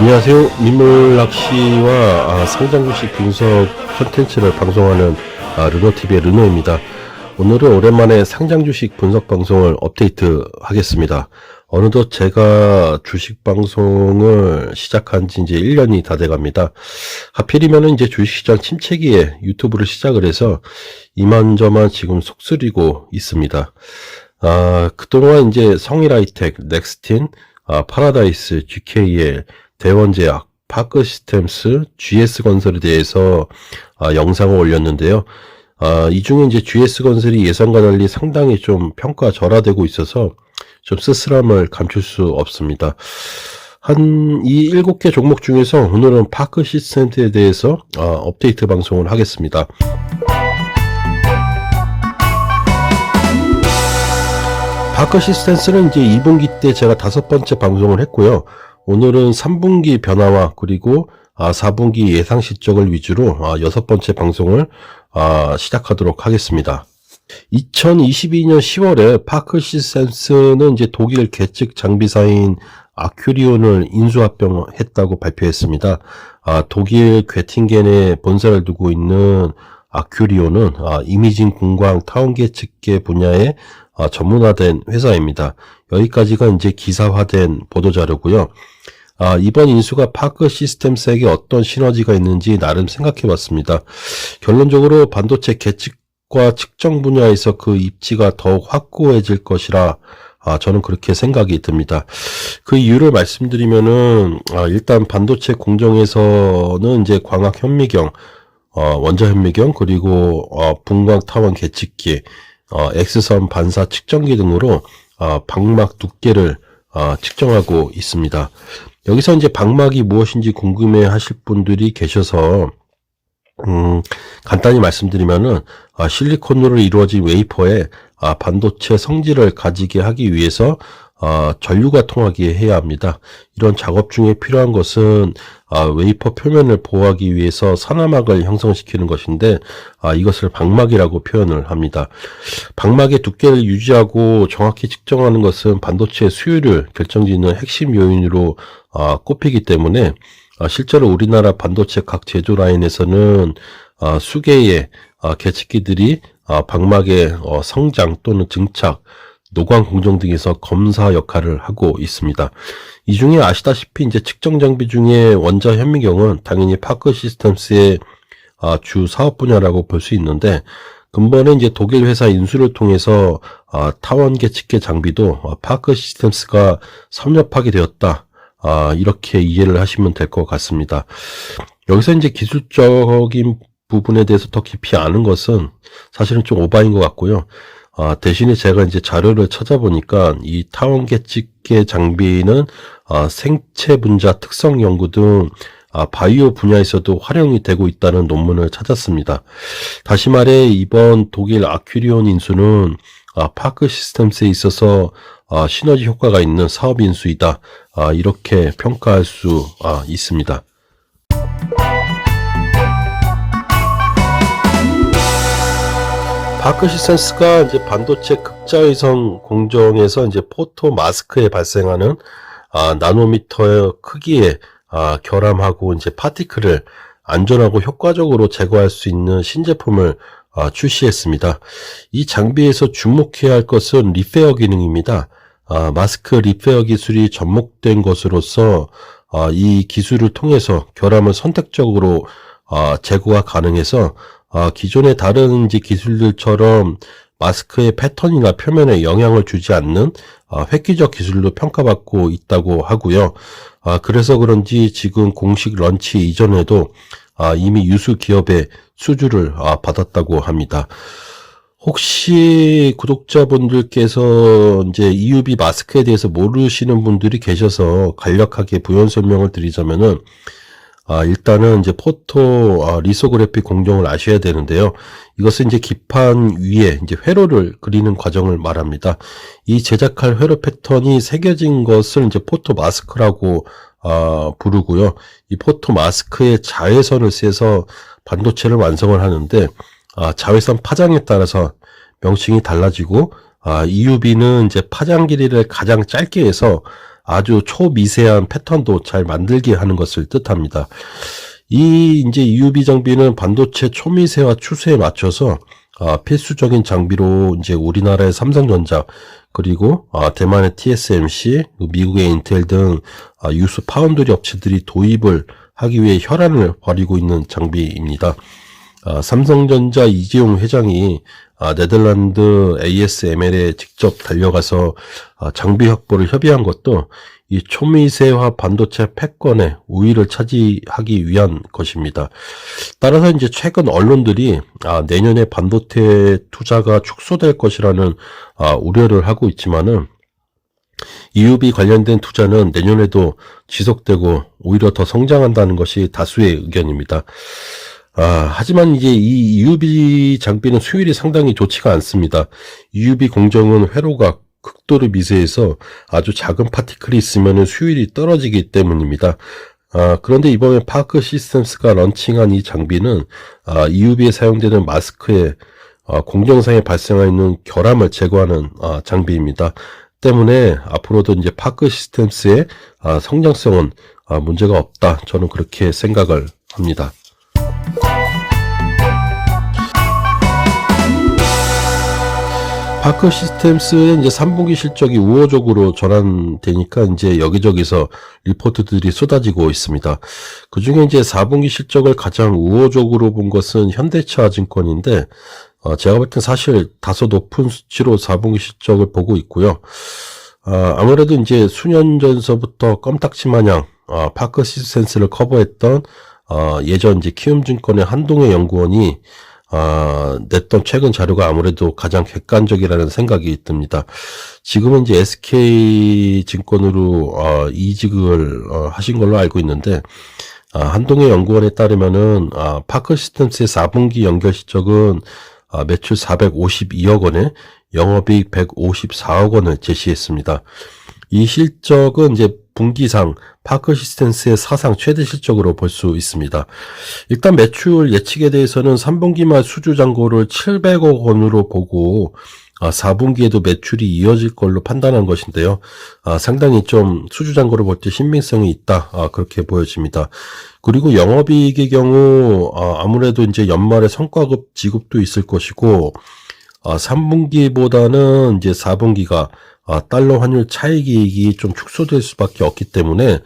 안녕하세요. 민물낚시와 상장주식 분석 콘텐츠를 방송하는 르노TV의 르노입니다. 오늘은 오랜만에 상장주식 분석 방송을 업데이트 하겠습니다. 어느덧 제가 주식 방송을 시작한 지 이제 1년이 다 돼갑니다. 하필이면 이제 주식시장 침체기에 유튜브를 시작을 해서 이만저만 지금 속쓰리고 있습니다. 그동안 이제 성일하이텍, 넥스틴, 파라다이스, GKL, 대원제약, 파크시스템스, GS건설에 대해서 영상을 올렸는데요. 이 중에 이제 GS건설이 예상과 달리 상당히 좀 평가 절하되고 있어서 좀 쓸쓸함을 감출 수 없습니다. 이 7개 종목 중에서 오늘은 파크시스템스에 대해서 업데이트 방송을 하겠습니다. 파크시스템스는 이제 2분기 때 제가 5번째 방송을 했고요. 오늘은 3분기 변화와 그리고 4분기 예상 실적을 위주로 6번째 방송을 시작하도록 하겠습니다. 2022년 10월에 파크시스템스는 이제 독일 계측 장비사인 아큐리온을 인수합병했다고 발표했습니다. 독일 괴팅겐에 본사를 두고 있는 아큐리온은 이미징 공광 타원계 측계 분야에 전문화된 회사입니다. 여기까지가 이제 기사화된 보도자료고요. 이번 인수가 파크시스템스에게 어떤 시너지가 있는지 나름 생각해 봤습니다. 결론적으로 반도체 계측과 측정 분야에서 그 입지가 더욱 확고해질 것이라 저는 그렇게 생각이 듭니다. 그 이유를 말씀드리면은 일단 반도체 공정에서는 이제 광학 현미경, 원자 현미경 그리고 분광 타원 계측기, X선 반사 측정기 등으로 방막 두께를 측정하고 있습니다. 여기서 이제 방막이 무엇인지 궁금해 하실 분들이 계셔서 간단히 말씀드리면은 실리콘으로 이루어진 웨이퍼에 반도체 성질을 가지게 하기 위해서 전류가 통하게 해야 합니다. 이런 작업 중에 필요한 것은 웨이퍼 표면을 보호하기 위해서 산화막을 형성시키는 것인데 이것을 방막이라고 표현을 합니다. 방막의 두께를 유지하고 정확히 측정하는 것은 반도체 수율을 결정짓는 핵심 요인으로 꼽히기 때문에 실제로 우리나라 반도체 각 제조 라인에서는 수개의 계측기들이 방막의 성장 또는 증착, 노광 공정 등에서 검사 역할을 하고 있습니다. 이 중에 아시다시피 이제 측정 장비 중에 원자 현미경은 당연히 파크시스템스의 주 사업 분야라고 볼 수 있는데 근본에 이제 독일 회사 인수를 통해서 타원계 측계 장비도 파크시스템스가 섭렵하게 되었다. 이렇게 이해를 하시면 될 것 같습니다. 여기서 이제 기술적인 부분에 대해서 더 깊이 아는 것은 사실은 좀 오바인 것 같고요. 대신에 제가 이제 자료를 찾아보니까 이 타원계 측계 장비는 생체 분자 특성 연구 등 바이오 분야에서도 활용이 되고 있다는 논문을 찾았습니다. 다시 말해 이번 독일 아큐리온 인수는 파크시스템스에 있어서 시너지 효과가 있는 사업 인수이다. 이렇게 평가할 수 있습니다. 파크시스템스가 이제 반도체 극자위성 공정에서 이제 포토 마스크에 발생하는 나노미터의 크기의 결함하고 이제 파티클을 안전하고 효과적으로 제거할 수 있는 신제품을 출시했습니다. 이 장비에서 주목해야 할 것은 리페어 기능입니다. 마스크 리페어 기술이 접목된 것으로서 이 기술을 통해서 결함을 선택적으로 제거가 가능해서 기존의 다른 기술들처럼 마스크의 패턴이나 표면에 영향을 주지 않는 획기적 기술로 평가받고 있다고 하고요. 그래서 그런지 지금 공식 런치 이전에도 이미 유수 기업의 수주를 받았다고 합니다. 혹시 구독자분들께서 이제 EUV 마스크에 대해서 모르시는 분들이 계셔서 간략하게 부연 설명을 드리자면은 일단은 이제 포토 리소그래피 공정을 아셔야 되는데요. 이것은 이제 기판 위에 이제 회로를 그리는 과정을 말합니다. 이 제작할 회로 패턴이 새겨진 것을 이제 포토 마스크라고 부르고요. 이 포토 마스크에 자외선을 쐬서 반도체를 완성을 하는데 자외선 파장에 따라서 명칭이 달라지고 EUV는 이제 파장 길이를 가장 짧게 해서 아주 초미세한 패턴도 잘 만들게 하는 것을 뜻합니다. 이 이제 EUV 장비는 반도체 초미세화 추세에 맞춰서 필수적인 장비로 이제 우리나라의 삼성전자 그리고 대만의 TSMC, 미국의 인텔 등 유수 파운드리 업체들이 도입을 하기 위해 혈안을 벌이고 있는 장비입니다. 삼성전자 이재용 회장이 네덜란드 ASML에 직접 달려가서 장비 확보를 협의한 것도 이 초미세화 반도체 패권의 우위를 차지하기 위한 것입니다. 따라서 이제 최근 언론들이 내년에 반도체 투자가 축소될 것이라는 우려를 하고 있지만은 EUV 관련된 투자는 내년에도 지속되고 오히려 더 성장한다는 것이 다수의 의견입니다. 하지만 이제 이 EUV 장비는 수율이 상당히 좋지가 않습니다. EUV 공정은 회로가 극도로 미세해서 아주 작은 파티클이 있으면 수율이 떨어지기 때문입니다. 그런데 이번에 파크 시스템스가 런칭한 이 장비는 EUV에 사용되는 마스크에 공정상에 발생하는 결함을 제거하는 장비입니다. 때문에 앞으로도 이제 파크 시스템스의 성장성은 문제가 없다. 저는 그렇게 생각을 합니다. 파크 시스템스의 이제 3분기 실적이 우호적으로 전환되니까 이제 여기저기서 리포트들이 쏟아지고 있습니다. 그 중에 이제 4분기 실적을 가장 우호적으로 본 것은 현대차 증권인데, 제가 볼 땐 사실 다소 높은 수치로 4분기 실적을 보고 있고요. 아무래도 이제 수년 전서부터 껌딱지 마냥, 파크 시스템스를 커버했던, 예전 이제 키움증권의 한동혜 연구원이 냈던 최근 자료가 아무래도 가장 객관적이라는 생각이 듭니다. 지금은 이제 SK증권으로 이직을 하신 걸로 알고 있는데, 한동혜 연구원에 따르면은 파크 시스템스의 4분기 연결 실적은 매출 452억 원에 영업이익 154억 원을 제시했습니다. 이 실적은 이제 분기상 파크 시스템스의 사상 최대 실적으로 볼 수 있습니다. 일단 매출 예측에 대해서는 3분기 말 수주 잔고를 700억 원으로 보고 4분기에도 매출이 이어질 걸로 판단한 것인데요. 상당히 좀 수주 잔고를 볼 때 신빙성이 있다. 그렇게 보여집니다. 그리고 영업이익의 경우 아무래도 이제 연말에 성과급 지급도 있을 것이고 3분기보다는 이제 4분기가 달러 환율 차익이익이 좀 축소될 수밖에 없기 때문에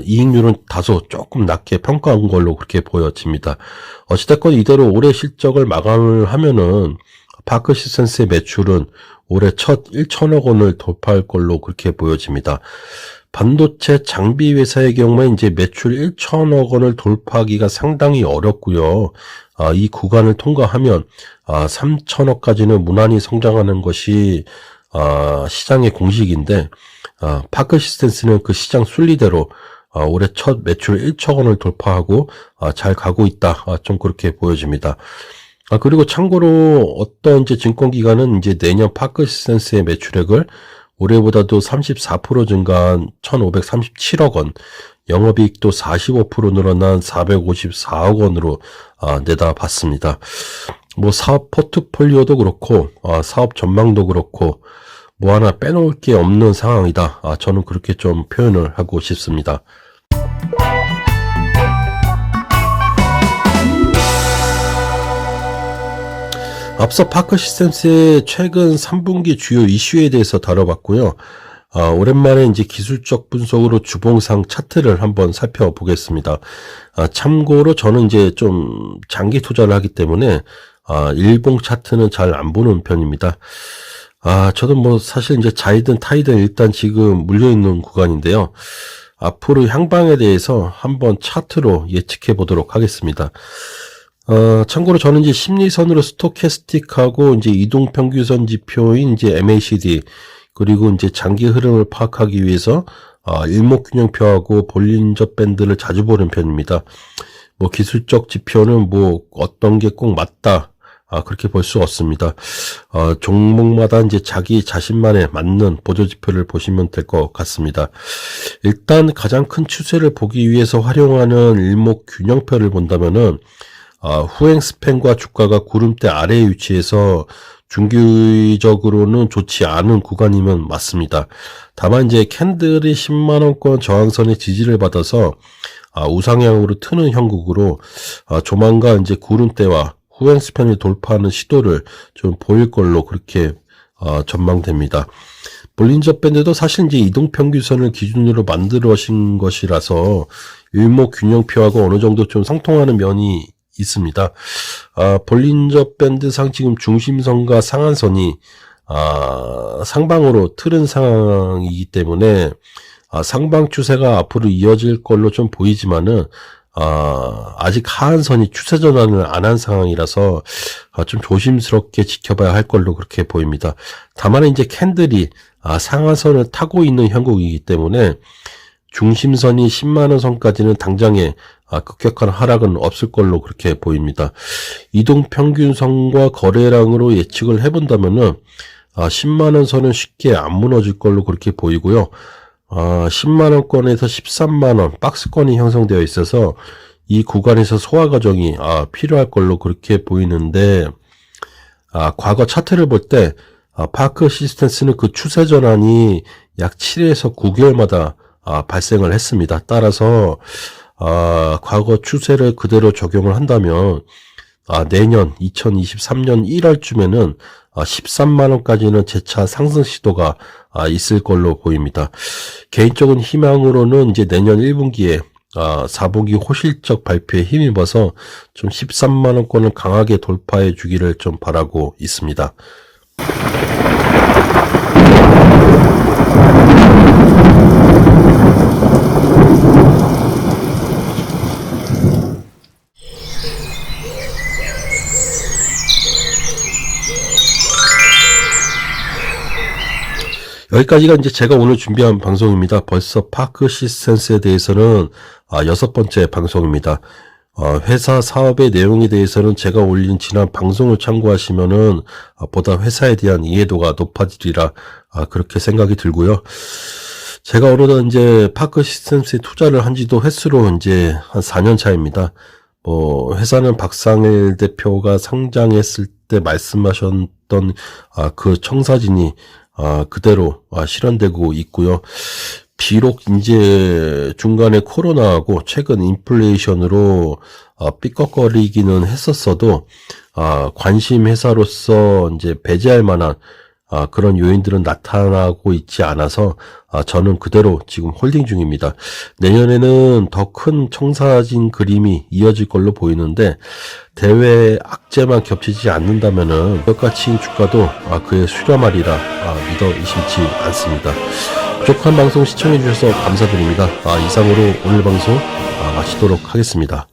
이익률은 다소 조금 낮게 평가한 걸로 그렇게 보여집니다. 어찌됐건 이대로 올해 실적을 마감을 하면은 파크 시스템스의 매출은 올해 첫 1천억 원을 돌파할 걸로 그렇게 보여집니다. 반도체 장비 회사의 경우에 이제 매출 1천억 원을 돌파하기가 상당히 어렵고요. 이 구간을 통과하면 3천억까지는 무난히 성장하는 것이 시장의 공식인데, 파크 시스템스는 그 시장 순리대로 올해 첫 매출 1천 원을 돌파하고 잘 가고 있다. 좀 그렇게 보여집니다. 그리고 참고로 어떤 이제 증권기관은 이제 내년 파크 시스템스의 매출액을 올해보다도 34% 증가한 1,537억 원, 영업이익도 45% 늘어난 454억 원으로 내다봤습니다. 뭐 사업 포트폴리오도 그렇고 사업 전망도 그렇고 뭐 하나 빼놓을 게 없는 상황이다. 저는 그렇게 좀 표현을 하고 싶습니다. 앞서 파크 시스템스의 최근 3분기 주요 이슈에 대해서 다뤄봤고요. 오랜만에 이제 기술적 분석으로 주봉상 차트를 한번 살펴보겠습니다. 참고로 저는 이제 좀 장기 투자를 하기 때문에 일봉 차트는 잘 안 보는 편입니다. 저도 뭐 사실 이제 자이든 타이든 일단 지금 물려있는 구간인데요. 앞으로 향방에 대해서 한번 차트로 예측해 보도록 하겠습니다. 참고로 저는 이제 심리선으로 스토캐스틱하고 이제 이동평균선 지표인 이제 MACD 그리고 이제 장기 흐름을 파악하기 위해서 일목균형표하고 볼린저 밴드를 자주 보는 편입니다. 뭐 기술적 지표는 뭐 어떤 게 꼭 맞다. 그렇게 볼 수 없습니다. 종목마다 이제 자기 자신만의 맞는 보조지표를 보시면 될 것 같습니다. 일단 가장 큰 추세를 보기 위해서 활용하는 일목균형표를 본다면은, 후행 스팬과 주가가 구름대 아래에 위치해서 중기적으로는 좋지 않은 구간이면 맞습니다. 다만 이제 캔들이 10만원권 저항선의 지지를 받아서 우상향으로 트는 형국으로 조만간 이제 구름대와 후행스팬을 돌파하는 시도를 좀 보일 걸로 그렇게 전망됩니다. 볼린저 밴드도 사실 이제 이동평균선을 기준으로 만들어진 것이라서 일목균형표하고 어느 정도 좀 상통하는 면이 있습니다. 볼린저 밴드상 지금 중심선과 상한선이 상방으로 틀은 상황이기 때문에 상방 추세가 앞으로 이어질 걸로 좀 보이지만은 아직 하한선이 추세 전환을 안 한 상황이라서 좀 조심스럽게 지켜봐야 할 걸로 그렇게 보입니다. 다만 이제 캔들이 상한선을 타고 있는 형국이기 때문에 중심선이 10만원 선까지는 당장에 급격한 하락은 없을 걸로 그렇게 보입니다. 이동평균선과 거래량으로 예측을 해본다면은 10만원 선은 쉽게 안 무너질 걸로 그렇게 보이고요. 10만원권에서 13만원 박스권이 형성되어 있어서 이 구간에서 소화 과정이 필요할 걸로 그렇게 보이는데 과거 차트를 볼 때 파크 시스템스는 그 추세 전환이 약 7에서 9개월마다 발생을 했습니다. 따라서 과거 추세를 그대로 적용을 한다면 내년 2023년 1월쯤에는 13만원까지는 재차 상승 시도가 있을 걸로 보입니다. 개인적인 희망으로는 이제 내년 1분기에 4분기 호실적 발표에 힘입어서 좀 13만원권을 강하게 돌파해 주기를 좀 바라고 있습니다. 여기까지가 이제 제가 오늘 준비한 방송입니다. 벌써 파크 시스템스에 대해서는 6번째 방송입니다. 회사 사업의 내용에 대해서는 제가 올린 지난 방송을 참고하시면은 보다 회사에 대한 이해도가 높아지리라 그렇게 생각이 들고요. 제가 어느덧 이제 파크 시스템스에 투자를 한 지도 횟수로 이제 한 4년 차입니다. 회사는 박상일 대표가 상장했을 때 말씀하셨던 그 청사진이 그대로 실현되고 있고요. 비록 이제 중간에 코로나하고 최근 인플레이션으로 삐걱거리기는 했었어도 관심 회사로서 이제 배제할 만한 그런 요인들은 나타나고 있지 않아서 저는 그대로 지금 홀딩 중입니다. 내년에는 더 큰 청사진 그림이 이어질 걸로 보이는데 대외 악재만 겹치지 않는다면은 똑같이 주가도 그의 수렴하리라 믿어 의심치 않습니다. 부족한 방송 시청해 주셔서 감사드립니다. 이상으로 오늘 방송 마치도록 하겠습니다.